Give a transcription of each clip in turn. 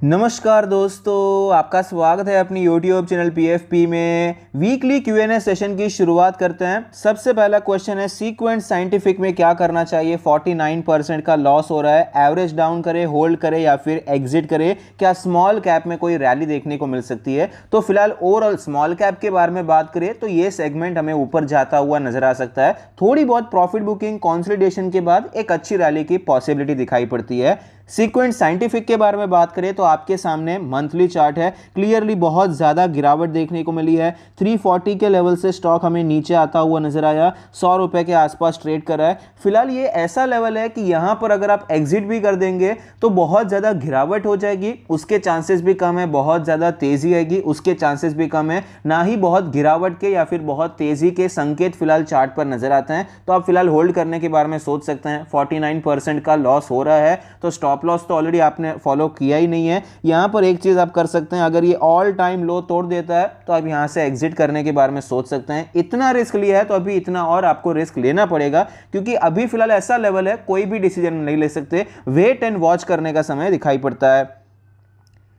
नमस्कार दोस्तों, आपका स्वागत है अपनी YouTube चैनल PFP में। वीकली Q&A सेशन की शुरुआत करते हैं। सबसे पहला क्वेश्चन है, सीक्वेंट साइंटिफिक में क्या करना चाहिए? 49% का लॉस हो रहा है। एवरेज डाउन करे, होल्ड करे या फिर एग्जिट करे? क्या स्मॉल कैप में कोई रैली देखने को मिल सकती है? तो फिलहाल ओवरऑल स्मॉल कैप के बारे में बात करें तो ये सेगमेंट हमें ऊपर जाता हुआ नजर आ सकता है। थोड़ी बहुत प्रॉफिट बुकिंग कंसोलिडेशन के बाद एक अच्छी रैली की पॉसिबिलिटी दिखाई पड़ती है। सीक्वेंट साइंटिफिक के बारे में बात करें तो आपके सामने मंथली चार्ट है। क्लियरली बहुत ज़्यादा गिरावट देखने को मिली है। 340 के लेवल से स्टॉक हमें नीचे आता हुआ नजर आया। 100 रुपए के आसपास ट्रेड कर रहा है। फिलहाल ये ऐसा लेवल है कि यहाँ पर अगर आप एग्जिट भी कर देंगे तो बहुत ज़्यादा गिरावट हो जाएगी, उसके चांसेस भी कम है। बहुत ज़्यादा तेज़ी आएगी, उसके चांसेस भी कम है। ना ही बहुत गिरावट के या फिर बहुत तेज़ी के संकेत फिलहाल चार्ट पर नजर आते हैं। तो आप फिलहाल होल्ड करने के बारे में सोच सकते हैं। 49% का लॉस हो रहा है तो स्टॉप लॉस तो ऑलरेडी आपने फॉलो किया ही नहीं है। यहां पर एक चीज आप कर सकते हैं, अगर ये ऑल टाइम लो तोड़ देता है तो आप यहां से एग्जिट करने के बारे में सोच सकते हैं। इतना रिस्क लिया है तो अभी इतना और आपको रिस्क लेना पड़ेगा, क्योंकि अभी फिलहाल ऐसा लेवल है कोई भी डिसीजन नहीं ले सकते। वेट एंड वॉच करने का समय दिखाई पड़ता है।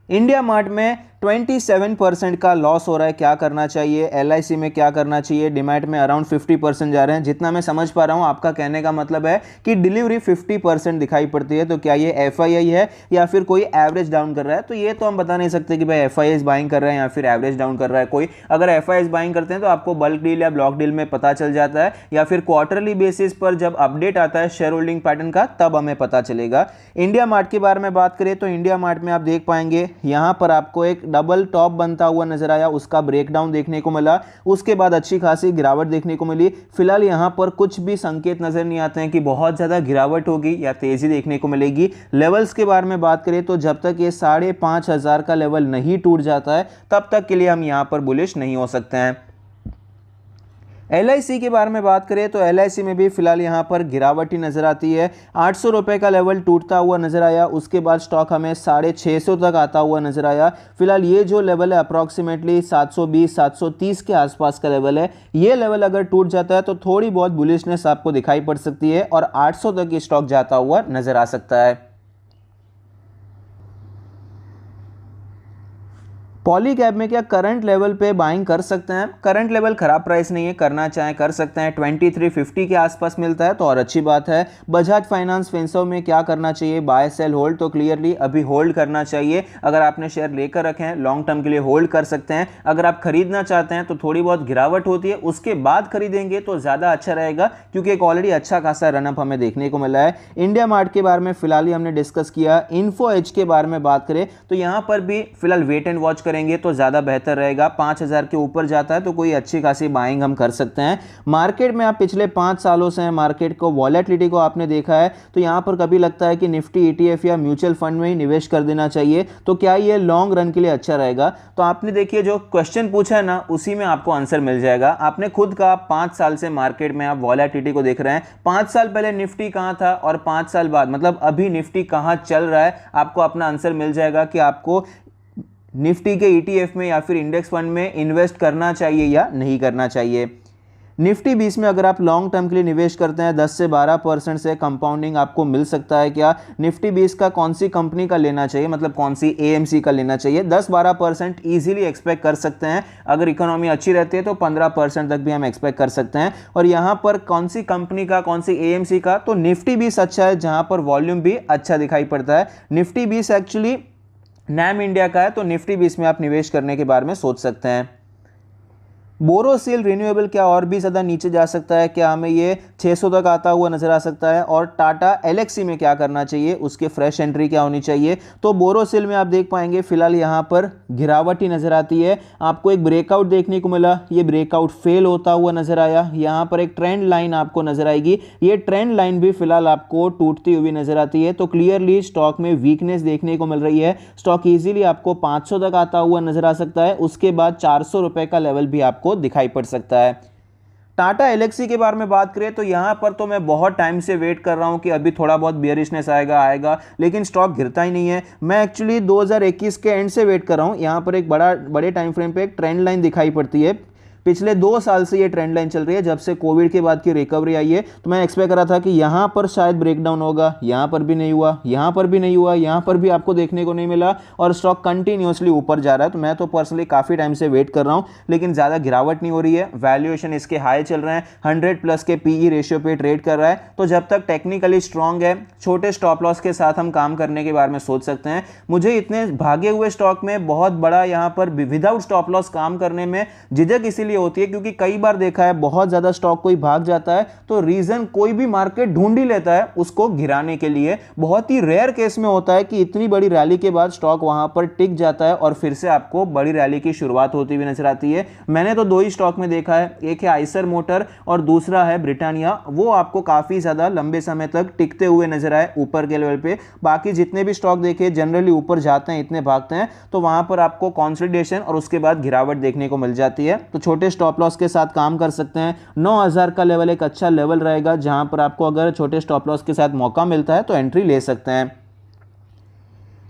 इंडिया मार्ट में 27% का लॉस हो रहा है। क्या करना चाहिए? LIC में क्या करना चाहिए? डीमैट में अराउंड 50% जा रहे हैं। जितना मैं समझ पा रहा हूं, आपका कहने का मतलब है कि डिलीवरी 50% दिखाई पड़ती है। तो क्या ये FII है या फिर कोई एवरेज डाउन कर रहा है? तो ये तो हम बता नहीं सकते कि भाई FII बाइंग कर रहे हैं या फिर एवरेज डाउन कर रहा है कोई। अगर FII बाइंग करते हैं तो आपको बल्क डील या ब्लॉक डील में पता चल जाता है, या फिर क्वार्टरली बेसिस पर जब अपडेट आता है शेयर होल्डिंग पैटर्न का तब हमें पता चलेगा। इंडिया मार्ट के बारे में बात करें तो इंडिया मार्ट में आप देख पाएंगे यहां पर आपको एक डबल टॉप बनता हुआ नजर आया, उसका ब्रेकडाउन देखने को मिला। उसके बाद अच्छी खासी गिरावट देखने को मिली। फिलहाल यहां पर कुछ भी संकेत नजर नहीं आते हैं कि बहुत ज्यादा गिरावट होगी या तेजी देखने को मिलेगी। लेवल्स के बारे में बात करें तो जब तक ये 5,500 का लेवल नहीं टूट जाता है तब तक के लिए हम यहां पर बुलिश नहीं हो सकते हैं। LIC के बारे में बात करें तो LIC में भी फिलहाल यहां पर गिरावट ही नजर आती है। 800 रुपए का लेवल टूटता हुआ नजर आया, उसके बाद स्टॉक हमें 650 तक आता हुआ नजर आया। फिलहाल ये जो लेवल है अप्रॉक्सीमेटली 720 730 के आसपास का लेवल है। ये लेवल अगर टूट जाता है तो थोड़ी बहुत बुलिशनेस आपको दिखाई पड़ सकती है और 800 तक ये स्टॉक जाता हुआ नजर आ सकता है। पॉली कैब में क्या करंट लेवल पे बाइंग कर सकते हैं? करंट लेवल खराब प्राइस नहीं है, करना चाहें कर सकते हैं। 2350 के आसपास मिलता है तो और अच्छी बात है। बजाज फाइनेंस फिनसर्व में क्या करना चाहिए? Buy sell hold? तो क्लियरली अभी होल्ड करना चाहिए। अगर आपने शेयर लेकर रखे हैं लॉन्ग टर्म के लिए होल्ड कर सकते हैं। अगर आप खरीदना चाहते हैं तो थोड़ी बहुत गिरावट होती है, उसके बाद खरीदेंगे तो ज़्यादा अच्छा रहेगा, क्योंकि एक ऑलरेडी अच्छा खासा रनअप हमें देखने को मिला है। इंडिया मार्ट के बारे में फिलहाल ही हमने डिस्कस किया। इन्फो एज के बारे में बात करें तो यहाँ पर भी फिलहाल वेट एंड वॉच करेंगे तो ज्यादा बेहतर रहेगा। 5,000 के ऊपर जाता है तो कोई अच्छी खासी बाइंग हम कर सकते हैं। मार्केट में आप पिछले 5 सालों से मार्केट को वॉलेटिलिटी को आपने देखा है तो यहां पर कभी लगता है कि निफ्टी ETF या म्यूचुअल फंड में ही निवेश कर देना चाहिए। तो क्या ये लॉन्ग रन के लिए अच्छा रहेगा? तो आपने देखिए जो क्वेश्चन पूछा है ना, उसी में आपको आंसर मिल जाएगा। आपने खुद कहा 5 साल से मार्केट में आप वॉलेटिलिटी को देख रहे हैं। 5 साल पहले निफ्टी कहां था और 5 साल बाद मतलब अभी निफ्टी कहां चल रहा है, आपको अपना आंसर मिल जाएगा कि आपको निफ्टी के ETF में या फिर इंडेक्स फंड में इन्वेस्ट करना चाहिए या नहीं करना चाहिए। निफ्टी 20 में अगर आप लॉन्ग टर्म के लिए निवेश करते हैं 10 से 12% से कंपाउंडिंग आपको मिल सकता है। क्या निफ्टी 20 का कौन सी कंपनी का लेना चाहिए, मतलब कौन सी AMC का लेना चाहिए? 10-12% ईजिली एक्सपेक्ट कर सकते हैं। अगर इकोनॉमी अच्छी रहती है तो 15% तक भी हम एक्सपेक्ट कर सकते हैं। और यहाँ पर कौन सी कंपनी का, कौन सी AMC का? तो निफ्टी 20 अच्छा है, जहाँ पर वॉल्यूम भी अच्छा दिखाई पड़ता है। निफ्टी 20 एक्चुअली नैम इंडिया का है, तो निफ्टी 20 में आप निवेश करने के बारे में सोच सकते हैं। बोरोसिल रिन्यूएबल क्या और भी ज़्यादा नीचे जा सकता है? क्या हमें ये 600 तक आता हुआ नजर आ सकता है? और टाटा LXC में क्या करना चाहिए? उसके फ्रेश एंट्री क्या होनी चाहिए? तो बोरोसिल में आप देख पाएंगे फिलहाल यहाँ पर गिरावट ही नजर आती है। आपको एक ब्रेकआउट देखने को मिला, ये ब्रेकआउट फेल होता हुआ नजर आया। यहाँ पर एक ट्रेंड लाइन आपको नजर आएगी, ये ट्रेंड लाइन भी फिलहाल आपको टूटती हुई नजर आती है। तो क्लियरली स्टॉक में वीकनेस देखने को मिल रही है। स्टॉक ईजिली आपको 500 तक आता हुआ नजर आ सकता है, उसके बाद 400 रुपए का लेवल भी आपको दिखाई पड़ सकता है। टाटा LXC के बारे में बात करें तो यहां पर तो मैं बहुत टाइम से वेट कर रहा हूं कि अभी थोड़ा बहुत बियरिशनेस आएगा, लेकिन स्टॉक गिरता ही नहीं है। मैं एक्चुअली 2021 के एंड से वेट कर रहा हूं। यहां पर एक बड़े टाइम फ्रेम पे एक ट्रेंड लाइन दिखाई पड़ती है। पिछले 2 साल से ये ट्रेंड लाइन चल रही है, जब से कोविड के बाद की रिकवरी आई है। तो मैं एक्सपेक्ट कर रहा था कि यहाँ पर शायद ब्रेकडाउन होगा, यहाँ पर भी नहीं हुआ, यहाँ पर भी नहीं हुआ, यहाँ पर भी आपको देखने को नहीं मिला और स्टॉक कंटिन्यूसली ऊपर जा रहा है। तो मैं तो पर्सनली काफ़ी टाइम से वेट कर रहा हूँ, लेकिन ज़्यादा गिरावट नहीं हो रही है। वैल्यूएशन इसके हाई चल रहे हैं, 100+ के पीई रेशियो पे ट्रेड कर रहा है। तो जब तक टेक्निकली स्ट्रांग है, छोटे स्टॉप लॉस के साथ हम काम करने के बारे में सोच सकते हैं। मुझे इतने भागे हुए स्टॉक में बहुत बड़ा यहाँ पर विदाउट स्टॉप लॉस काम करने में झिझक इसीलिए होती है क्योंकि कई बार देखा है बहुत ज़्यादा स्टॉक कोई भाग जाता है तो रीज़न कोई भी मार्केट ढूंढ ही लेता है उसको गिराने के लिए। बहुत ही रेयर केस में होता है कि इतनी बड़ी रैली के बाद स्टॉक वहां पर टिक जाता है और फिर से आपको बड़ी रैली की शुरुआत होती हुई नजर आती है। मैंने तो 2 ही स्टॉक में देखा है, एक है आइसर मोटर और दूसरा है ब्रिटानिया। वो आपको काफ़ी ज़्यादा लंबे समय तक टिकते हुए नजर आए ऊपर के लेवल पे। बाकी जितने भी स्टॉक देखे जनरली ऊपर जाते हैं, इतने भागते हैं, तो वहां पर आपको कॉन्सोलिडेशन और उसके बाद गिरावट देखने को मिल जाती है। तो छोटे स्टॉप लॉस के साथ काम कर सकते हैं। 9000 का लेवल एक अच्छा लेवल रहेगा जहां पर आपको अगर छोटे स्टॉप लॉस के साथ मौका मिलता है तो एंट्री ले सकते हैं।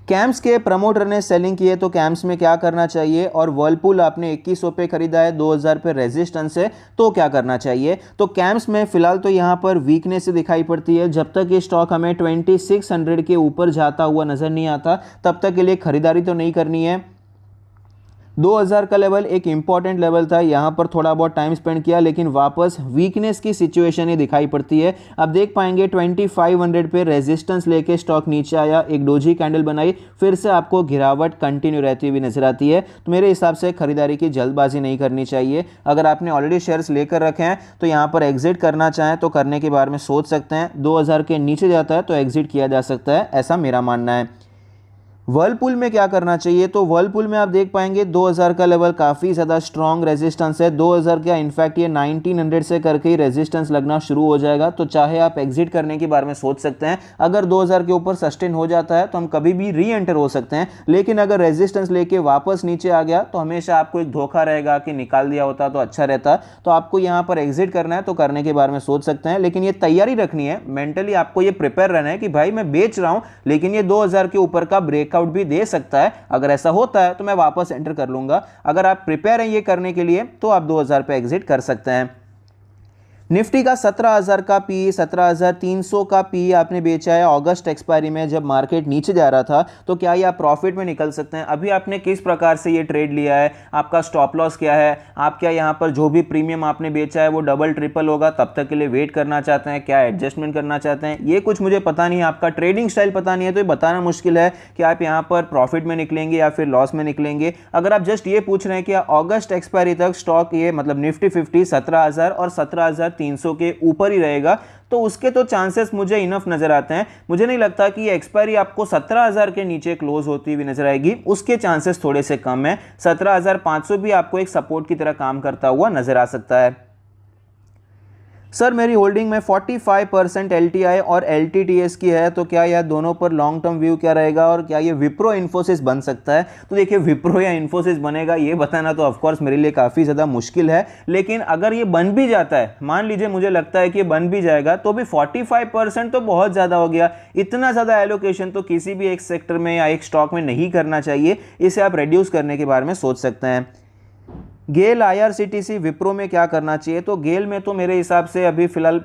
कैम्स के प्रमोटर ने सेलिंग की है तो कैम्स में क्या करना चाहिए, और वर्लपूल आपने 2100 पे खरीदा है, 2000 पे रेजिस्टेंस है, तो क्या करना चाहिए। तो कैम्स में फिलहाल तो यहां पर वीकनेस दिखाई पड़ती है। जब तक ये स्टॉक हमें 2600 के ऊपर जाता हुआ नजर नहीं आता तब तक के लिए खरीदारी तो नहीं करनी है। 2000 का लेवल एक इंपॉर्टेंट लेवल था, यहां पर थोड़ा बहुत टाइम स्पेंड किया लेकिन वापस वीकनेस की सिचुएशन ही दिखाई पड़ती है। अब देख पाएंगे 2500 पे रेजिस्टेंस लेके स्टॉक नीचे आया, एक डोजी कैंडल बनाई, फिर से आपको गिरावट कंटिन्यू रहती हुई नजर आती है। तो मेरे हिसाब से खरीदारी की जल्दबाजी नहीं करनी चाहिए। अगर आपने ऑलरेडी शेयर्स लेकर रखे हैं तो यहां पर एग्जिट करना चाहें तो करने के बारे में सोच सकते हैं। 2000 के नीचे जाता है तो एग्जिट किया जा सकता है, ऐसा मेरा मानना है। वर्लपूल में क्या करना चाहिए, तो वर्लपूल में आप देख पाएंगे 2000 का लेवल काफ़ी ज़्यादा स्ट्रॉन्ग रेजिस्टेंस है। 2000 का इनफैक्ट ये 1900 से करके ही रेजिस्टेंस लगना शुरू हो जाएगा, तो चाहे आप एग्जिट करने के बारे में सोच सकते हैं। अगर 2000 के ऊपर सस्टेन हो जाता है तो हम कभी भी री एंटर हो सकते हैं, लेकिन अगर रेजिस्टेंस लेके वापस नीचे आ गया तो हमेशा आपको एक धोखा रहेगा कि निकाल दिया होता तो अच्छा रहता। तो आपको यहाँ पर एग्जिट करना है तो करने के बारे में सोच सकते हैं, लेकिन ये तैयारी रखनी है, मेंटली आपको ये प्रिपेयर रहना है कि भाई मैं बेच रहा हूँ लेकिन ये 2000 के ऊपर का ब्रेकआउट भी दे सकता है। अगर ऐसा होता है तो मैं वापस एंटर कर लूंगा। अगर आप प्रिपेयर हैं ये करने के लिए तो आप 2000 पे एग्जिट कर सकते हैं। निफ्टी का 17000 का पी, 17300 का पी आपने बेचा है अगस्त एक्सपायरी में जब मार्केट नीचे जा रहा था, तो क्या ये आप प्रॉफिट में निकल सकते हैं। अभी आपने किस प्रकार से ये ट्रेड लिया है, आपका स्टॉप लॉस क्या है, आप क्या यहाँ पर जो भी प्रीमियम आपने बेचा है वो डबल ट्रिपल होगा तब तक के लिए वेट करना चाहते हैं, क्या एडजस्टमेंट करना चाहते हैं, ये कुछ मुझे पता नहीं है। आपका ट्रेडिंग स्टाइल पता नहीं है तो ये बताना मुश्किल है कि आप यहाँ पर प्रॉफिट में निकलेंगे या फिर लॉस में निकलेंगे। अगर आप जस्ट ये पूछ रहे हैं कि अगस्त एक्सपायरी तक स्टॉक ये मतलब निफ्टी 50 17000 और 17300 के ऊपर ही रहेगा, तो उसके तो चांसेस मुझे इनफ नजर आते हैं। मुझे नहीं लगता कि ये एक्सपायरी आपको 17000 के नीचे क्लोज होती हुई नजर आएगी, उसके चांसेस थोड़े से कम है। 17500 भी आपको एक सपोर्ट की तरह काम करता हुआ नजर आ सकता है। सर मेरी होल्डिंग में 45% LTI और LTTS की है, तो क्या यह दोनों पर लॉन्ग टर्म व्यू क्या रहेगा और क्या ये विप्रो इन्फोसिस बन सकता है। तो देखिए विप्रो या इन्फोसिस बनेगा ये बताना तो ऑफकोर्स मेरे लिए काफ़ी ज़्यादा मुश्किल है, लेकिन अगर ये बन भी जाता है, मान लीजिए मुझे लगता है कि ये बन भी जाएगा, तो भी 45% तो बहुत ज़्यादा हो गया। इतना ज़्यादा एलोकेशन तो किसी भी एक सेक्टर में या एक स्टॉक में नहीं करना चाहिए, इसे आप रिड्यूस करने के बारे में सोच सकते हैं। गेल, IRCTC, विप्रो में क्या करना चाहिए, तो गेल में तो मेरे हिसाब से अभी फिलहाल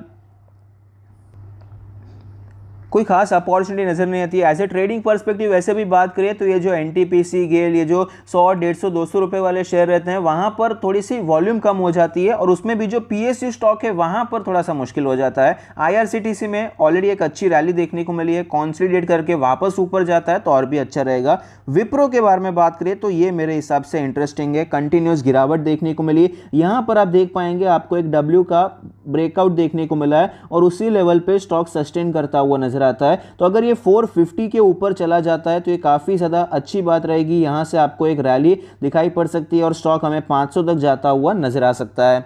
कोई खास अपॉर्चुनिटी नजर नहीं आती है। एज ए ट्रेडिंग पर्सपेक्टिव वैसे भी बात करें तो ये जो NTPC, गेल, ये जो 100, 150, 200 रुपए वाले शेयर रहते हैं वहां पर थोड़ी सी वॉल्यूम कम हो जाती है, और उसमें भी जो PSU स्टॉक है वहां पर थोड़ा सा मुश्किल हो जाता है। IRCTC में ऑलरेडी एक अच्छी रैली देखने को मिली है, कॉन्सोलिडेट करके वापस ऊपर जाता है तो और भी अच्छा रहेगा। विप्रो के बारे में बात करें तो ये मेरे हिसाब से इंटरेस्टिंग है, कंटिन्यूस गिरावट देखने को मिली। यहां पर आप देख पाएंगे आपको एक W का ब्रेकआउट देखने को मिला है और उसी लेवल पे स्टॉक सस्टेन करता हुआ नजर आता है। तो अगर ये 450 के ऊपर चला जाता है तो ये काफ़ी ज़्यादा अच्छी बात रहेगी, यहाँ से आपको एक रैली दिखाई पड़ सकती है और स्टॉक हमें 500 तक जाता हुआ नजर आ सकता है।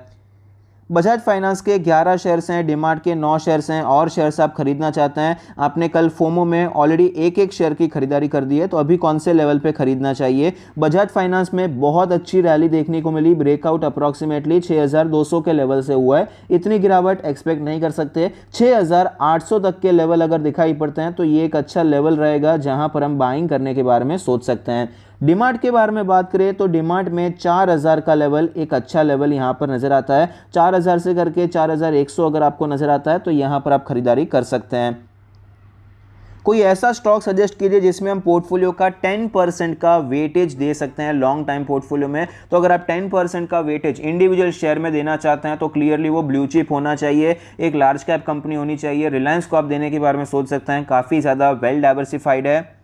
बजाज फाइनेंस के 11 शेयर्स हैं, डीमार्ट के 9 शेयर्स हैं, और शेयर्स आप खरीदना चाहते हैं। आपने कल फोमो में ऑलरेडी एक शेयर की खरीदारी कर दी है, तो अभी कौन से लेवल पे खरीदना चाहिए। बजाज फाइनेंस में बहुत अच्छी रैली देखने को मिली, ब्रेकआउट अप्रॉक्सीमेटली 6200 के लेवल से हुआ है। इतनी गिरावट एक्सपेक्ट नहीं कर सकते। 6800 तक के लेवल अगर दिखाई पड़ते हैं तो ये एक अच्छा लेवल रहेगा जहां पर हम बाइंग करने के बारे में सोच सकते हैं। डीमार्ट के बारे में बात करें तो डीमार्ट में 4000 का लेवल एक अच्छा लेवल यहां पर नजर आता है। 4000 से करके 4100 अगर आपको नजर आता है तो यहां पर आप खरीदारी कर सकते हैं। कोई ऐसा स्टॉक सजेस्ट कीजिए जिसमें हम पोर्टफोलियो का 10% का वेटेज दे सकते हैं लॉन्ग टाइम पोर्टफोलियो में। तो अगर आप 10% का वेटेज इंडिविजुअल शेयर में देना चाहते हैं तो क्लियरली वो ब्लू चिप होना चाहिए, एक लार्ज कैप कंपनी होनी चाहिए। रिलायंस को आप देने के बारे में सोच सकते हैं, काफ़ी ज़्यादा वेल डाइवर्सिफाइड है,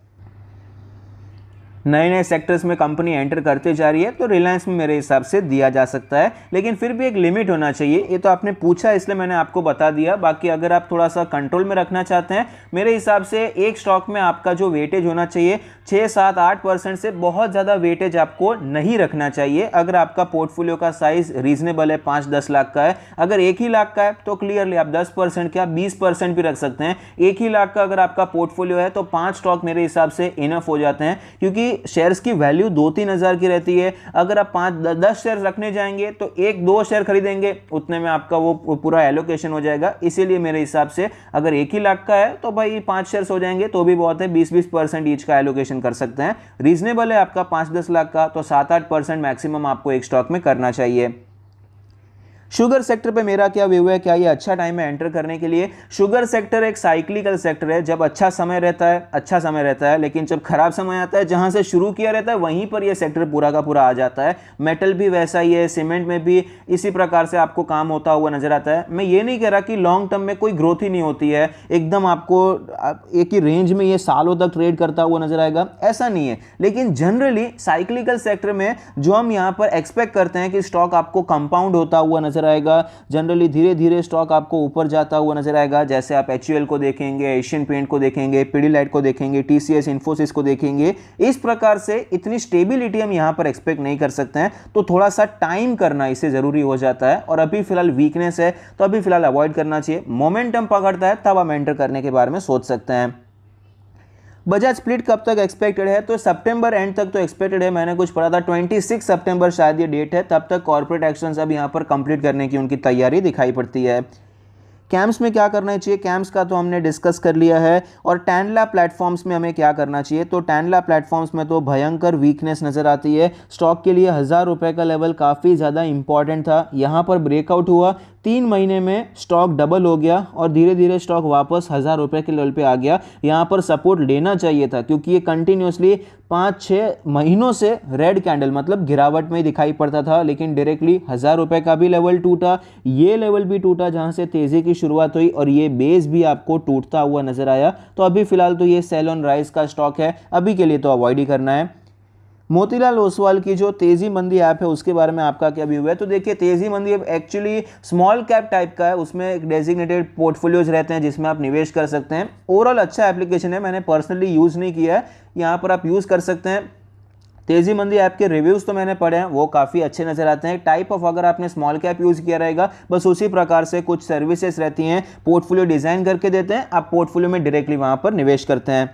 नए नए सेक्टर्स में कंपनी एंटर करते जा रही है, तो रिलायंस में मेरे हिसाब से दिया जा सकता है, लेकिन फिर भी एक लिमिट होना चाहिए। ये तो आपने पूछा इसलिए मैंने आपको बता दिया। बाकी अगर आप थोड़ा सा कंट्रोल में रखना चाहते हैं, मेरे हिसाब से एक स्टॉक में आपका जो वेटेज होना चाहिए 6-7-8% से बहुत ज़्यादा वेटेज आपको नहीं रखना चाहिए। अगर आपका पोर्टफोलियो का साइज रीजनेबल है, 5-10 लाख का है, अगर 1 ही लाख का है तो क्लियरली आप 10% क्या 20% भी रख सकते हैं। 1 ही लाख का अगर आपका पोर्टफोलियो है तो 5 स्टॉक मेरे हिसाब से इनफ हो जाते हैं, क्योंकि शेयर्स की वैल्यू 2-3 हज़ार की रहती है। अगर आप 5-10 शेयर रखने जाएंगे तो 1-2 शेयर खरीदेंगे, उतने में आपका वो पूरा एलोकेशन हो जाएगा। इसीलिए मेरे हिसाब से अगर 1 ही लाख का है तो भाई 5 शेयर्स हो जाएंगे तो भी बहुत है, 20-20% ईच का एलोकेशन कर सकते हैं। रीजनेबल है आपका 5-10 लाख का तो 7-8% मैक्सिमम आपको एक स्टॉक में करना चाहिए। शुगर सेक्टर पे मेरा क्या व्यू है, क्या ये अच्छा टाइम है एंटर करने के लिए? शुगर सेक्टर एक साइक्लिकल सेक्टर है, जब अच्छा समय रहता है, लेकिन जब खराब समय आता है, जहां से शुरू किया रहता है वहीं पर ये सेक्टर पूरा का पूरा आ जाता है। मेटल भी वैसा ही है, सीमेंट में भी इसी प्रकार से आपको काम होता हुआ नजर आता है। मैं ये नहीं कह रहा कि लॉन्ग टर्म में कोई ग्रोथ ही नहीं होती है, एकदम आपको एक ही रेंज में ये सालों तक ट्रेड करता हुआ नजर आएगा, ऐसा नहीं है। लेकिन जनरली साइक्लिकल सेक्टर में जो हम यहाँ पर एक्सपेक्ट करते हैं कि स्टॉक आपको कंपाउंड होता हुआ नजर आएगा, जनरली धीरे धीरे स्टॉक आपको ऊपर जाता हुआ नजर आएगा। जैसे आप HUL को देखेंगे, एशियन पेंट को देखेंगे, पीडीलाइट को देखेंगे, TCS इन्फोसिस को देखेंगे, इस प्रकार से इतनी स्टेबिलिटी हम यहां पर एक्सपेक्ट नहीं कर सकते हैं। तो थोड़ा सा टाइम करना इसे जरूरी हो जाता है, और अभी फिलहाल वीकनेस है तो अभी फिलहाल अवॉइड करना चाहिए। मोमेंटम पकड़ता है तब हम एंटर करने के बारे में सोच सकते हैं। बजाज स्प्लिट कब तक एक्सपेक्टेड है? तो सितंबर एंड तक तो एक्सपेक्टेड है, मैंने कुछ पढ़ा था 26 सितंबर शायद ये डेट है, तब तक कॉर्पोरेट एक्शंस अब यहाँ पर कंप्लीट करने की उनकी तैयारी दिखाई पड़ती है। कैम्स में क्या करना चाहिए? कैम्स का तो हमने डिस्कस कर लिया है। और टैनला प्लेटफॉर्म्स में हमें क्या करना चाहिए? तो टैनला प्लेटफॉर्म्स में तो भयंकर वीकनेस नज़र आती है। स्टॉक के लिए 1000 रुपये का लेवल काफ़ी ज़्यादा इंपॉर्टेंट था, यहाँ पर ब्रेकआउट हुआ, 3 महीने में स्टॉक डबल हो गया और धीरे धीरे स्टॉक वापस 1000 रुपये के लेवल पे आ गया। यहाँ पर सपोर्ट लेना चाहिए था, क्योंकि ये कंटिन्यूसली 5-6 महीनों से रेड कैंडल मतलब गिरावट में ही दिखाई पड़ता था, लेकिन डायरेक्टली 1000 रुपये का भी लेवल टूटा, ये लेवल भी टूटा जहाँ से तेज़ी की शुरुआत हुई, और ये बेस भी आपको टूटता हुआ नजर आया। तो अभी फिलहाल तो ये सेल ऑन राइज का स्टॉक है, अभी के लिए तो अवॉइड ही करना है। मोतीलाल ओसवाल की जो तेजी मंदी ऐप है उसके बारे में आपका क्या व्यू है? तो देखिए, तेजी मंदी app actually small cap type का है, उसमें एक डेजिग्नेटेड पोर्टफोलियोज रहते हैं जिसमें आप निवेश कर सकते हैं। ओवरऑल अच्छा एप्लीकेशन है, मैंने पर्सनली यूज़ नहीं किया है, यहाँ पर आप यूज़ कर सकते हैं। तेजी मंदी ऐप के रिव्यूज़ तो मैंने पढ़े हैं, वो काफ़ी अच्छे नज़र आते हैं। टाइप ऑफ अगर आपने स्मॉल कैप यूज़ किया रहेगा, बस उसी प्रकार से कुछ सर्विसेज रहती हैं, पोर्टफोलियो डिज़ाइन करके देते हैं, आप पोर्टफोलियो में डायरेक्टली वहाँ पर निवेश करते हैं।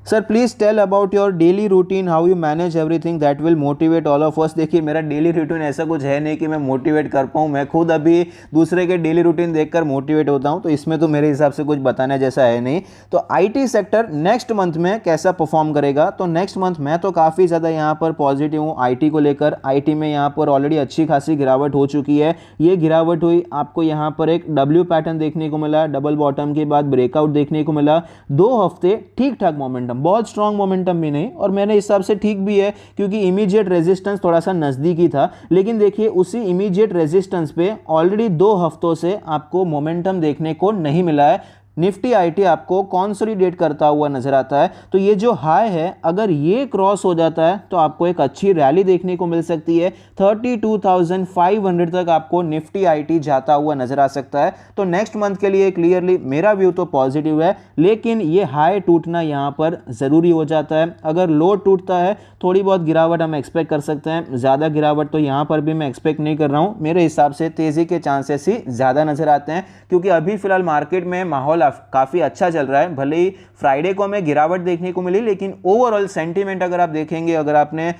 Sir please tell about your daily routine, how you manage everything that will motivate all of us. देखिए, मेरा डेली रूटीन ऐसा कुछ है नहीं कि मैं मोटिवेट कर पाऊँ, मैं खुद अभी दूसरे के डेली रूटीन देखकर मोटिवेट होता हूँ, तो इसमें तो मेरे हिसाब से कुछ बताने जैसा है नहीं। तो IT सेक्टर नेक्स्ट मंथ में कैसा परफॉर्म करेगा? तो नेक्स्ट मंथ मैं तो काफ़ी ज़्यादा यहाँ पर पॉजिटिव हूँ IT को लेकर। IT में यहाँ पर ऑलरेडी अच्छी खासी गिरावट हो चुकी है, ये गिरावट हुई, आपको यहाँ पर एक W पैटर्न देखने को मिला, डबल बॉटम के बाद ब्रेकआउट देखने को मिला, 2 हफ्ते ठीक ठाक मोमेंटम, बहुत स्ट्रॉन्ग मोमेंटम भी नहीं, और मेरे हिसाब से ठीक भी है, क्योंकि इमीडिएट रेजिस्टेंस थोड़ा सा नज़दीकी था। लेकिन देखिए, उसी इमीडिएट रेजिस्टेंस पे ऑलरेडी 2 हफ्तों से आपको मोमेंटम देखने को नहीं मिला है। निफ्टी IT आपको कंसोलिडेट करता हुआ नजर आता है, तो ये जो हाई है अगर ये क्रॉस हो जाता है तो आपको एक अच्छी रैली देखने को मिल सकती है। 32,500 तक आपको निफ्टी IT जाता हुआ नजर आ सकता है। तो नेक्स्ट मंथ के लिए क्लियरली मेरा व्यू तो पॉजिटिव है, लेकिन ये हाई टूटना यहाँ पर ज़रूरी हो जाता है। अगर लो टूटता है, थोड़ी बहुत गिरावट हम एक्सपेक्ट कर सकते हैं, ज़्यादा गिरावट तो यहाँ पर भी मैं एक्सपेक्ट नहीं कर रहा हूँ। मेरे हिसाब से तेज़ी के चांसेस ही ज़्यादा नज़र आते हैं, क्योंकि अभी फिलहाल मार्केट में माहौल काफ़ी अच्छा चल रहा है। भले ही फ्राइडे को हमें गिरावट देखने को मिली, लेकिन ओवरऑल सेंटीमेंट अगर आप देखेंगे, अगर आपने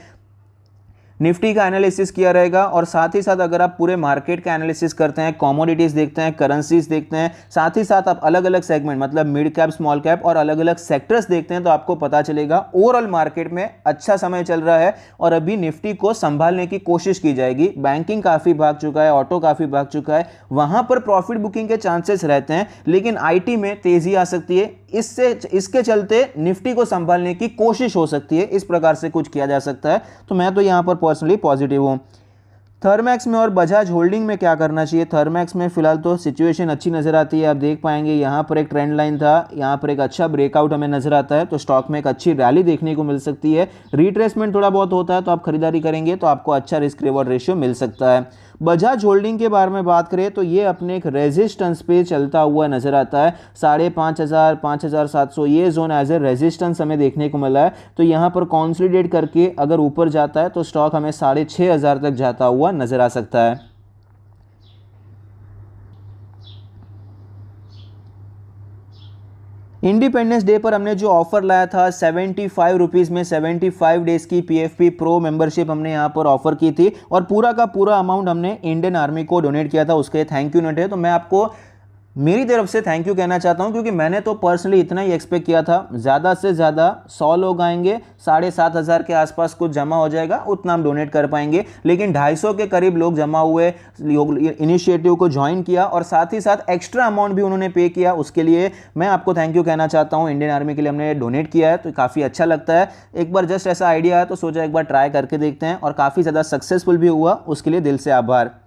निफ्टी का एनालिसिस किया रहेगा और साथ ही साथ अगर आप पूरे मार्केट का एनालिसिस करते हैं, कमोडिटीज देखते हैं, करेंसीज देखते हैं, साथ ही साथ आप अलग अलग सेगमेंट मतलब मिड कैप, स्मॉल कैप और अलग अलग सेक्टर्स देखते हैं तो आपको पता चलेगा ओवरऑल मार्केट में अच्छा समय चल रहा है और अभी निफ्टी को संभालने की कोशिश की जाएगी। बैंकिंग काफी भाग चुका है, ऑटो काफी भाग चुका है, वहां पर प्रॉफिट बुकिंग के चांसेस रहते हैं, लेकिन आईटी में तेजी आ सकती है। इसके चलते निफ्टी को संभालने की कोशिश हो सकती है, इस प्रकार से कुछ किया जा सकता है। तो मैं तो यहां पर पर्सनली पॉजिटिव हूं। थर्मैक्स में और बजाज होल्डिंग में क्या करना चाहिए? थर्मैक्स में फिलहाल तो सिचुएशन अच्छी नजर आती है, आप देख पाएंगे यहाँ पर एक ट्रेंड लाइन था, यहाँ पर एक अच्छा ब्रेकआउट हमें नजर आता है, तो स्टॉक में एक अच्छी रैली देखने को मिल सकती है। रिट्रेसमेंट थोड़ा बहुत होता है तो आप खरीदारी करेंगे तो आपको अच्छा रिस्क रिवॉर्ड रेशियो मिल सकता है। बजाज होल्डिंग के बारे में बात करें तो ये अपने एक रेजिस्टेंस पे चलता हुआ नजर आता है, 5,500 5,700 ये जोन एज ए रेजिस्टेंस हमें देखने को मिला है। तो यहाँ पर कॉन्सोलिडेट करके अगर ऊपर जाता है तो स्टॉक हमें 6,500 तक जाता हुआ नजर आ सकता है। इंडिपेंडेंस डे पर हमने जो ऑफर लाया था 75 रुपीज़ में 75 डेज की पीएफपी प्रो मेंबरशिप हमने यहाँ पर ऑफर की थी और पूरा का पूरा अमाउंट हमने इंडियन आर्मी को डोनेट किया था, उसके थैंक यू नोट है। तो मैं आपको मेरी तरफ से थैंक यू कहना चाहता हूं क्योंकि मैंने तो पर्सनली इतना ही एक्सपेक्ट किया था, ज़्यादा से ज़्यादा 100 लोग आएंगे, 7,500 के आसपास कुछ जमा हो जाएगा, उतना हम डोनेट कर पाएंगे, लेकिन 250 के करीब लोग जमा हुए, इनिशिएटिव को ज्वाइन किया और साथ ही साथ एक्स्ट्रा अमाउंट भी उन्होंने पे किया। उसके लिए मैं आपको थैंक यू कहना चाहता हूँ। इंडियन आर्मी के लिए हमने डोनेट किया है तो काफ़ी अच्छा लगता है। एक बार जस्ट ऐसा आइडिया है तो सोचा एक बार ट्राई करके देखते हैं और काफ़ी ज़्यादा सक्सेसफुल भी हुआ, उसके लिए दिल से आभार।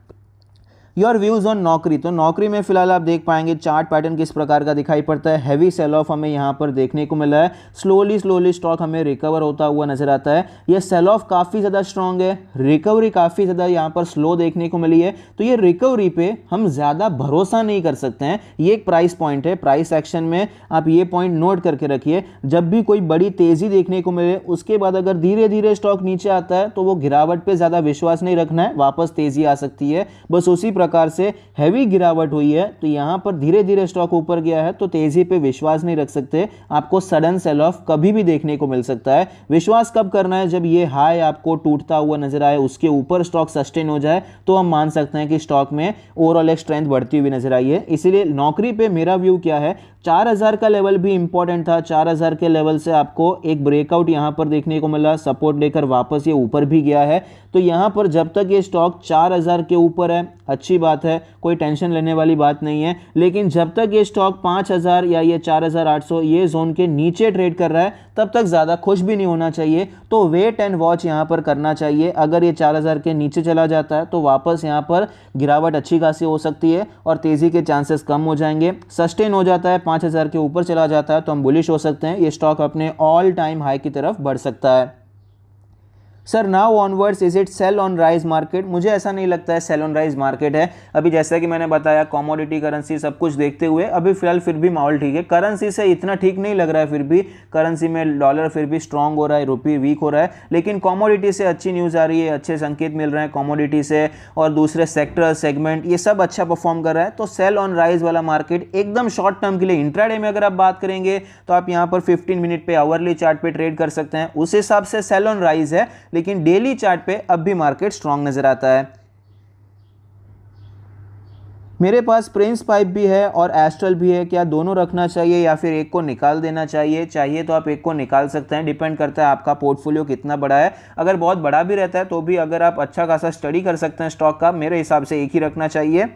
योर व्यूज ऑन नौकरी, तो नौकरी में फिलहाल आप देख पाएंगे चार्ट पैटर्न किस प्रकार का दिखाई पड़ता है। हैवी सेल ऑफ हमें यहाँ पर देखने को मिला है, स्लोली स्टॉक हमें रिकवर होता हुआ नजर आता है। यह सेल ऑफ काफ़ी ज़्यादा स्ट्रांग है, रिकवरी काफ़ी ज़्यादा यहाँ पर स्लो देखने को मिली है। तो ये रिकवरी पे हम ज़्यादा भरोसा नहीं कर सकते हैं, ये एक प्राइस पॉइंट है। प्राइस एक्शन में आप ये पॉइंट नोट करके रखिए, जब भी कोई बड़ी तेज़ी देखने को मिले उसके बाद अगर धीरे धीरे स्टॉक नीचे आता है तो वो गिरावट पे ज़्यादा विश्वास नहीं रखना है, वापस तेज़ी आ सकती है। बस उसी प्रकार से हैवी गिरावट हुई है तो यहां पर धीरे धीरे स्टॉक ऊपर गया है तो तेजी पे विश्वास नहीं रख सकते, आपको सडन सेल ऑफ कभी भी देखने को मिल सकता है। विश्वास कब करना है? जब ये हाई आपको टूटता हुआ नजर आए, उसके ऊपर स्टॉक सस्टेन हो जाए तो हम मान सकते हैं कि स्टॉक में ओवरऑल एक स्ट्रेंथ बढ़ती हुई नजर आई है। इसीलिए नौकरी पे मेरा व्यू क्या है, 4,000 का लेवल भी इंपॉर्टेंट था। 4,000 के लेवल से आपको एक ब्रेकआउट यहां पर देखने को मिला, सपोर्ट लेकर वापस ये ऊपर भी गया है। तो यहां पर जब तक ये स्टॉक 4,000 के ऊपर है अच्छी बात है, कोई टेंशन लेने वाली बात नहीं है, लेकिन जब तक ये स्टॉक 5,000 या ये 4,800 ये जोन के नीचे ट्रेड कर रहा है तब तक ज़्यादा खुश भी नहीं होना चाहिए। तो वेट एंड वॉच यहाँ पर करना चाहिए। अगर ये 4,000 के नीचे चला जाता है तो वापस यहाँ पर गिरावट अच्छी खासी हो सकती है और तेज़ी के चांसेस कम हो जाएंगे। सस्टेन हो जाता है, 5,000 के ऊपर चला जाता है तो हम बुलिश हो सकते हैं, ये स्टॉक अपने ऑल टाइम हाई की तरफ बढ़ सकता है। Sir now onwards is it sell on rise market? मुझे ऐसा नहीं लगता है सेल ऑन राइज मार्केट है। अभी जैसा कि मैंने बताया कमोडिटी, करेंसी सब कुछ देखते हुए अभी फिलहाल फिर भी माहौल ठीक है। करेंसी से इतना ठीक नहीं लग रहा है, फिर भी करेंसी में डॉलर फिर भी स्ट्रांग हो रहा है, रुपी वीक हो रहा है, लेकिन कमोडिटी से अच्छी न्यूज़ आ रही है, अच्छे संकेत मिल रहे हैं कमोडिटी से और दूसरे सेक्टर सेगमेंट ये सब अच्छा परफॉर्म कर रहा है। तो सेल ऑन राइज वाला मार्केट एकदम शॉर्ट टर्म के लिए, इंट्राडे में अगर आप बात करेंगे तो आप यहाँ पर 15 मिनट पे आवरली चार्ट पे ट्रेड कर सकते हैं, उस हिसाब से सेल ऑन राइज है, लेकिन डेली चार्ट पे अब भी मार्केट स्ट्रांग नजर आता है। मेरे पास प्रिंस पाइप भी है और एस्ट्रल भी है, क्या दोनों रखना चाहिए या फिर एक को निकाल देना चाहिए? चाहिए तो आप एक को निकाल सकते हैं, डिपेंड करता है आपका पोर्टफोलियो कितना बड़ा है। अगर बहुत बड़ा भी रहता है तो भी अगर आप अच्छा खासा स्टडी कर सकते हैं स्टॉक का, मेरे हिसाब से एक ही रखना चाहिए।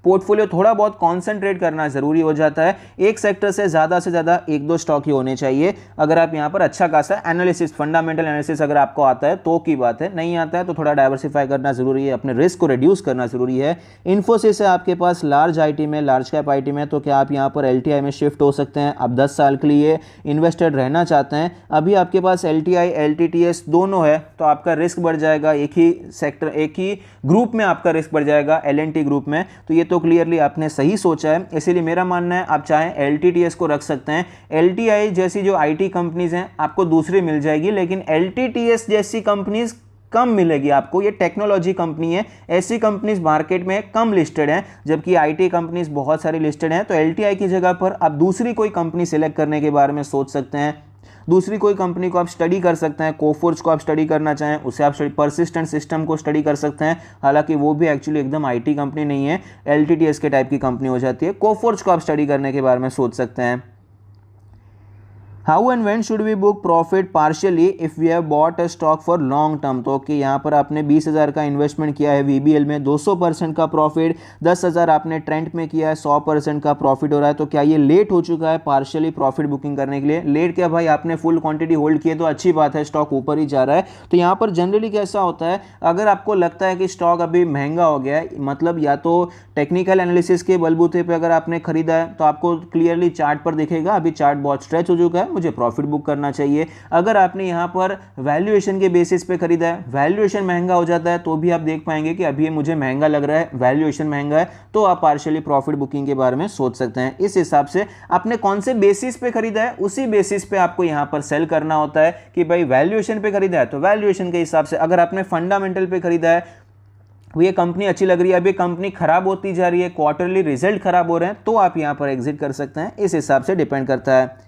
पोर्टफोलियो थोड़ा बहुत कॉन्सेंट्रेट करना जरूरी हो जाता है, एक सेक्टर से ज़्यादा एक दो स्टॉक ही होने चाहिए। अगर आप यहाँ पर अच्छा खासा एनालिसिस, फंडामेंटल एनालिसिस अगर आपको आता है तो की बात है, नहीं आता है तो थोड़ा डाइवर्सिफाई करना जरूरी है, अपने रिस्क को रिड्यूस करना जरूरी है। इन्फोसिस है आपके पास लार्ज आईटी में, लार्ज कैप आईटी में, तो क्या आप यहाँ पर एलटीआई में शिफ्ट हो सकते हैं? आप 10 साल के लिए इन्वेस्टेड रहना चाहते हैं, अभी आपके पास एलटीआई एलटीटीएस दोनों है तो आपका रिस्क बढ़ जाएगा, एक ही सेक्टर एक ही ग्रुप में आपका रिस्क बढ़ जाएगा एलएनटी ग्रुप में। तो ये तो क्लियरली आपने सही सोचा है, इसीलिए मेरा मानना है आप चाहें एलटीटीएस को रख सकते हैं। एलटीआई जैसी जो आईटी कंपनीज हैं आपको दूसरी मिल जाएगी, लेकिन एलटीटीएस जैसी कंपनीज कम मिलेगी आपको, ये टेक्नोलॉजी कंपनी है, ऐसी कंपनीज मार्केट में कम लिस्टेड हैं, जबकि आईटी कंपनीज बहुत सारी लिस्टेड हैं। तो एलटीआई की जगह पर आप दूसरी कोई कंपनी सिलेक्ट करने के बारे में सोच सकते हैं। दूसरी कोई कंपनी को आप स्टडी कर सकते हैं, कोफोर्ज को आप स्टडी करना चाहें उसे आप परसिस्टेंट सिस्टम को स्टडी कर सकते हैं, हालांकि वो भी एक्चुअली एकदम आईटी कंपनी नहीं है, एलटीटीएस के टाइप की कंपनी हो जाती है। कोफोर्ज को आप स्टडी करने के बारे में सोच सकते हैं। How and when should we book profit partially if we have bought a stock for long term. तो कि यहाँ पर आपने 20,000 का इन्वेस्टमेंट किया है वीबीएल में, 200% का प्रॉफिट, 10,000 आपने ट्रेंट में किया है, 100% का प्रॉफिट हो रहा है, तो क्या ये लेट हो चुका है पार्शियली प्रॉफिट बुकिंग करने के लिए? लेट क्या भाई, आपने फुल क्वांटिटी होल्ड की है तो अच्छी बात है, स्टॉक ऊपर ही जा रहा है। तो यहाँ पर जनरली कैसा होता है, अगर आपको लगता है कि स्टॉक अभी महंगा हो गया है, मतलब या तो टेक्निकल एनालिसिस के बलबूते पे अगर आपने खरीदा है तो आपको क्लियरली चार्ट पर दिखेगा अभी चार्ट बहुत स्ट्रेच हो चुका है, मुझे प्रॉफिट बुक करना चाहिए। अगर आपने यहाँ पर वैल्यूएशन के बेसिस पे खरीदा है, वैल्यूएशन महंगा हो जाता है तो भी आप देख पाएंगे कि अभी ये मुझे महंगा लग रहा है, वैल्यूएशन महंगा है, तो आप पार्शियली प्रॉफिट बुकिंग के बारे में सोच सकते हैं। इस हिसाब से आपने कौन से बेसिस पे खरीदा है उसी बेसिस पे आपको यहाँ पर सेल करना होता है कि भाई वैल्यूएशन पे खरीदा है तो वैल्यूएशन के हिसाब से, अगर आपने फंडामेंटल पे खरीदा है ये कंपनी अच्छी लग रही है, अभी कंपनी खराब होती जा रही है, क्वार्टरली रिजल्ट खराब हो रहे हैं, तो आप यहां पर एग्जिट कर सकते हैं। इस हिसाब से डिपेंड करता है।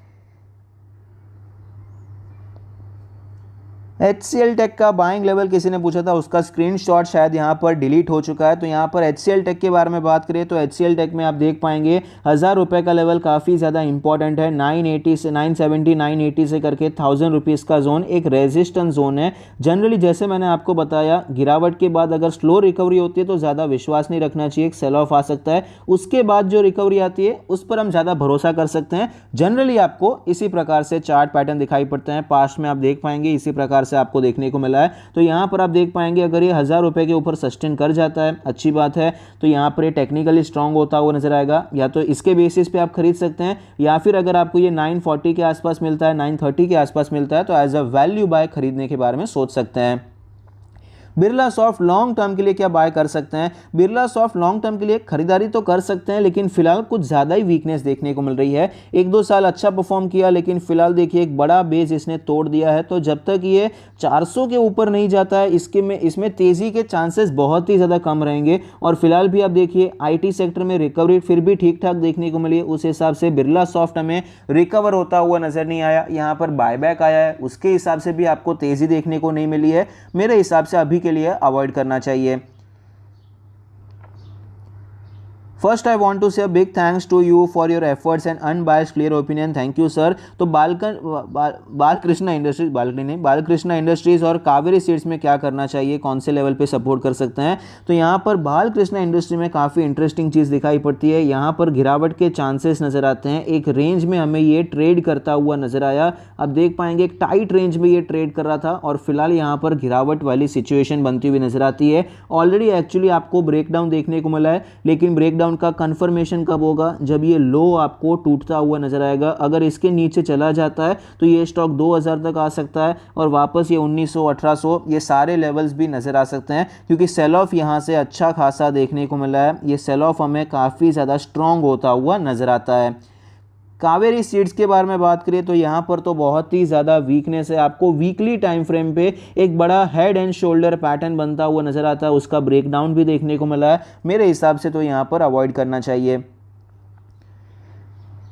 HCL टेक का बाइंग लेवल किसी ने पूछा था, उसका स्क्रीनशॉट शायद यहाँ पर डिलीट हो चुका है। तो यहाँ पर HCL टेक के बारे में बात करें तो HCL टेक में आप देख पाएंगे 1000 रुपये का लेवल काफ़ी ज़्यादा इंपॉर्टेंट है। 980 से 970 980 से करके 1000 रुपीज़ का जोन एक रेजिस्टेंस जोन है। जनरली जैसे मैंने आपको बताया, गिरावट के बाद अगर स्लो रिकवरी होती है तो ज़्यादा विश्वास नहीं रखना चाहिए, एक सेल ऑफ आ सकता है, उसके बाद जो रिकवरी आती है उस पर हम ज़्यादा भरोसा कर सकते हैं। जनरली आपको इसी प्रकार से चार्ट पैटर्न दिखाई पड़ते हैं, पास्ट में आप देख पाएंगे इसी प्रकार से आपको देखने को मिला है। तो यहां पर आप देख पाएंगे अगर ये 1000 रुपए के ऊपर सस्टेन कर जाता है, अच्छी बात है, तो यहां पर ये टेक्निकली स्ट्रांग होता हुआ नजर आएगा। या तो इसके बेसिस पे आप खरीद सकते हैं, या फिर अगर आपको ये 940 के आसपास मिलता है, 930 के आसपास मिलता है, तो एज अ वैल्यू बाय खरीदने के बारे में सोच सकते हैं। बिरला सॉफ्ट लॉन्ग टर्म के लिए क्या बाय कर सकते हैं? बिरला सॉफ्ट लॉन्ग टर्म के लिए खरीदारी तो कर सकते हैं, लेकिन फिलहाल कुछ ज़्यादा ही वीकनेस देखने को मिल रही है। 1-2 साल अच्छा परफॉर्म किया, लेकिन फिलहाल देखिए एक बड़ा बेस इसने तोड़ दिया है। तो जब तक ये 400 के ऊपर नहीं जाता है, इसमें तेज़ी के चांसेस बहुत ही ज़्यादा कम रहेंगे। और फिलहाल भी आप देखिए IT सेक्टर में रिकवरी फिर भी ठीक ठाक देखने को मिली, उस हिसाब से बिरला सॉफ्ट हमें रिकवर होता हुआ नज़र नहीं आया। यहाँ पर बायबैक आया है, उसके हिसाब से भी आपको तेज़ी देखने को नहीं मिली है। मेरे हिसाब से अभी के लिए अवॉइड करना चाहिए। First I want to say big thanks to you for your efforts and unbiased clear opinion, thank you sir. तो बालकृष्णा इंडस्ट्रीज और कावेरी सीड्स में क्या करना चाहिए, कौन से लेवल पे सपोर्ट कर सकते हैं? तो यहाँ पर बालकृष्णा इंडस्ट्री में काफ़ी इंटरेस्टिंग चीज़ दिखाई पड़ती है। यहाँ पर गिरावट के चांसेस नज़र आते हैं, एक रेंज में हमें ये ट्रेड करता हुआ नजर आया। आप देख पाएंगे एक टाइट रेंज में ये ट्रेड कर रहा था, और फिलहाल यहाँ पर गिरावट वाली सिचुएशन बनती हुई नजर आती है। ऑलरेडी एक्चुअली आपको ब्रेकडाउन देखने को मिला है, लेकिन ब्रेकडाउन का कंफर्मेशन कब होगा? जब ये लो आपको टूटता हुआ नजर आएगा। अगर इसके नीचे चला जाता है तो ये स्टॉक 2000 तक आ सकता है, और वापस ये 1900 1800 ये सारे लेवल्स भी नजर आ सकते हैं, क्योंकि सेल ऑफ यहाँ से अच्छा खासा देखने को मिला है। ये सेल ऑफ हमें काफ़ी ज़्यादा स्ट्रॉन्ग होता हुआ नजर आता है। कावेरी सीड्स के बारे में बात करें तो यहाँ पर तो बहुत ही ज़्यादा वीकनेस है। आपको वीकली टाइम फ्रेम पे एक बड़ा हेड एंड शोल्डर पैटर्न बनता हुआ नज़र आता है, उसका ब्रेकडाउन भी देखने को मिला है। मेरे हिसाब से तो यहाँ पर अवॉइड करना चाहिए।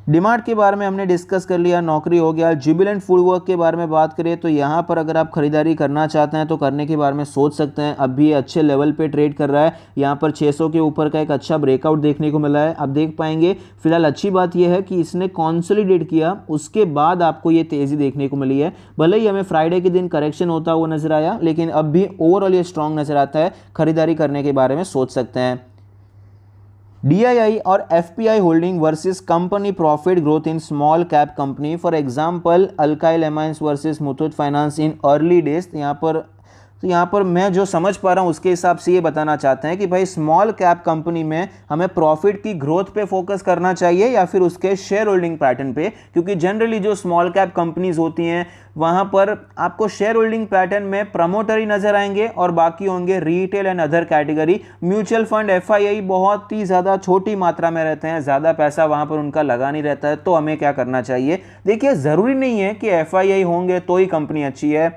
डिमार्ट के बारे में हमने डिस्कस कर लिया, नौकरी हो गया। जुबिलेंट फूडवर्क के बारे में बात करें तो यहाँ पर अगर आप खरीदारी करना चाहते हैं तो करने के बारे में सोच सकते हैं। अब भी अच्छे लेवल पे ट्रेड कर रहा है, यहाँ पर 600 के ऊपर का एक अच्छा ब्रेकआउट देखने को मिला है। अब देख पाएंगे फिलहाल अच्छी बात यह है कि इसने कॉन्सोलिडेट किया, उसके बाद आपको ये तेज़ी देखने को मिली है। भले ही हमें फ्राइडे के दिन करेक्शन होता हुआ नजर आया, लेकिन अब भी ओवरऑल ये स्ट्रॉन्ग नजर आता है, खरीदारी करने के बारे में सोच सकते हैं। DII और FPI holding versus company profit growth in small cap company, for example alkyl amines versus Muthoot finance in early days. यहाँ पर मैं जो समझ पा रहा हूँ उसके हिसाब से ये बताना चाहते हैं कि भाई स्मॉल कैप कंपनी में हमें प्रॉफिट की ग्रोथ पे फोकस करना चाहिए या फिर उसके शेयर होल्डिंग पैटर्न पे, क्योंकि जनरली जो स्मॉल कैप कंपनीज होती हैं वहाँ पर आपको शेयर होल्डिंग पैटर्न में प्रमोटर ही नजर आएंगे, और बाकी होंगे retail and other category. Mutual fund FII बहुत ही ज़्यादा छोटी मात्रा में रहते हैं, ज़्यादा पैसा वहाँ पर उनका लगा नहीं रहता है। तो हमें क्या करना चाहिए? देखिए ज़रूरी नहीं है कि FII होंगे तो ही कंपनी अच्छी है।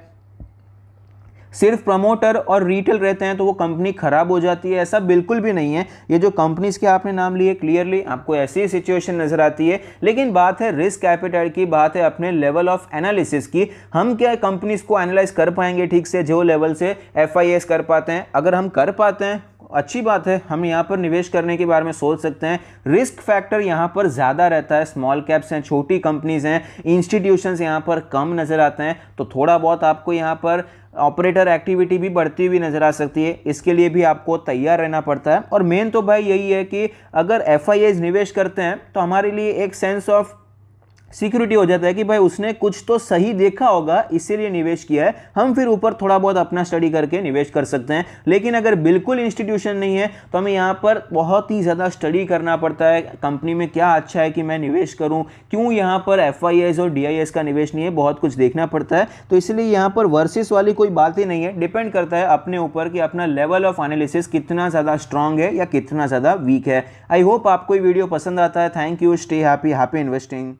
सिर्फ प्रमोटर और रिटेल रहते हैं तो वो कंपनी खराब हो जाती है, ऐसा बिल्कुल भी नहीं है। ये जो कंपनीज के आपने नाम लिए क्लियरली आपको ऐसी सिचुएशन नजर आती है, लेकिन बात है रिस्क कैपिटल की, बात है अपने लेवल ऑफ एनालिसिस की। हम क्या कंपनीज को एनालाइज कर पाएंगे ठीक से जो लेवल से FIS कर पाते हैं? अगर हम कर पाते हैं अच्छी बात है, हम यहाँ पर निवेश करने के बारे में सोच सकते हैं। रिस्क फैक्टर यहाँ पर ज़्यादा रहता है, स्मॉल कैप्स हैं, छोटी कंपनीज हैं, इंस्टीट्यूशंस यहाँ पर कम नज़र आते हैं, तो थोड़ा बहुत आपको यहाँ पर ऑपरेटर एक्टिविटी भी बढ़ती हुई नज़र आ सकती है। इसके लिए भी आपको तैयार रहना पड़ता है। और मेन तो भाई यही है कि अगर FIS निवेश करते हैं तो हमारे लिए एक सेंस ऑफ सिक्योरिटी हो जाता है कि भाई उसने कुछ तो सही देखा होगा इसीलिए निवेश किया है, हम फिर ऊपर थोड़ा बहुत अपना स्टडी करके निवेश कर सकते हैं। लेकिन अगर बिल्कुल इंस्टीट्यूशन नहीं है तो हमें यहाँ पर बहुत ही ज़्यादा स्टडी करना पड़ता है, कंपनी में क्या अच्छा है कि मैं निवेश करूँ, क्यों यहाँ पर FIS और DIS का निवेश नहीं है, बहुत कुछ देखना पड़ता है। तो इसलिए यहाँ पर वर्सेस वाली कोई बात ही नहीं है, डिपेंड करता है अपने ऊपर कि अपना लेवल ऑफ एनालिसिस कितना ज़्यादा स्ट्रांग है या कितना ज़्यादा वीक है। आई होप आपको ये वीडियो पसंद आता है। Thank you, stay happy, happy investing.